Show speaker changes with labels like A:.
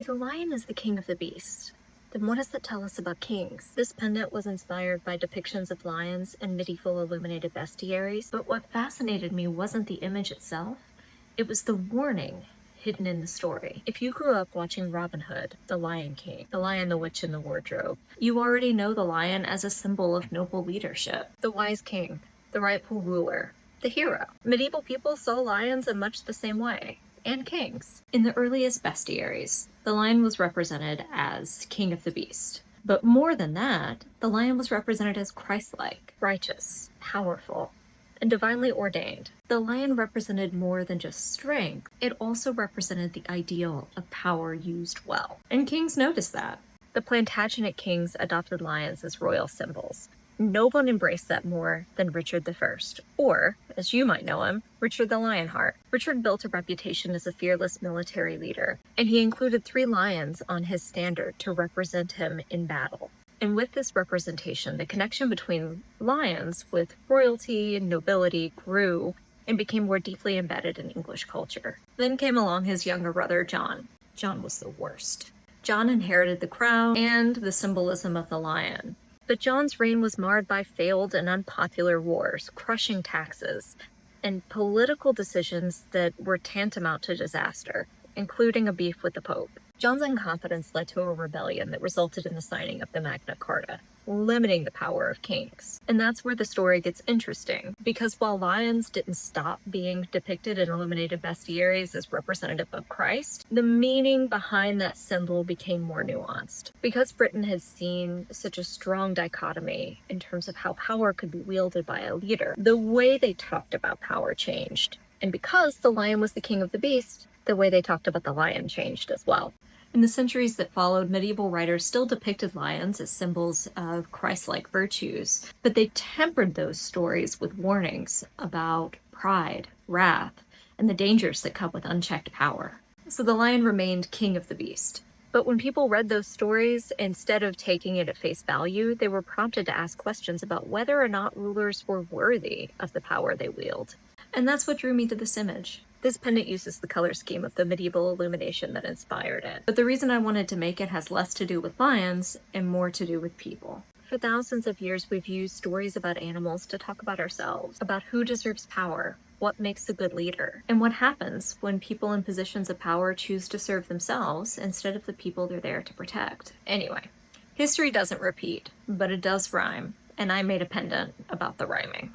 A: the lion is the king of the beast, then what does that tell us about kings? This pendant was inspired by depictions of lions in medieval illuminated bestiaries, but what fascinated me wasn't the image itself, it was the warning hidden in the story. If you grew up watching Robin Hood, the Lion King, the Lion, the Witch, and the Wardrobe, you already know the lion as a symbol of noble leadership, the wise king, the rightful ruler, the hero. Medieval people saw lions in much the same way, and kings. In the earliest bestiaries, the lion was represented as king of the beast. But more than that, the lion was represented as Christ-like, righteous, powerful, and divinely ordained. The lion represented more than just strength, it also represented the ideal of power used well. And kings noticed that. The Plantagenet kings adopted lions as royal symbols. No one embraced that more than Richard I, or, as you might know him, Richard the Lionheart. Richard built a reputation as a fearless military leader, and he included 3 lions on his standard to represent him in battle. And with this representation, the connection between lions with royalty and nobility grew and became more deeply embedded in English culture. Then came along his younger brother, John. John was the worst. John inherited the crown and the symbolism of the lion. But John's reign was marred by failed and unpopular wars, crushing taxes, and political decisions that were tantamount to disaster, including a beef with the Pope. John's incompetence led to a rebellion that resulted in the signing of the Magna Carta, limiting the power of kings. And that's where the story gets interesting, because while lions didn't stop being depicted in illuminated bestiaries as representative of Christ, the meaning behind that symbol became more nuanced. Because Britain had seen such a strong dichotomy in terms of how power could be wielded by a leader, the way they talked about power changed. And because the lion was the king of the beast, the way they talked about the lion changed as well. In the centuries that followed, medieval writers still depicted lions as symbols of Christ-like virtues, but they tempered those stories with warnings about pride, wrath, and the dangers that come with unchecked power. So the lion remained king of the beast. But when people read those stories, instead of taking it at face value, they were prompted to ask questions about whether or not rulers were worthy of the power they wield. And that's what drew me to this image. This pendant uses the color scheme of the medieval illumination that inspired it. But the reason I wanted to make it has less to do with lions and more to do with people. For thousands of years, we've used stories about animals to talk about ourselves, about who deserves power, what makes a good leader, and what happens when people in positions of power choose to serve themselves instead of the people they're there to protect. Anyway, history doesn't repeat, but it does rhyme, and I made a pendant about the rhyming.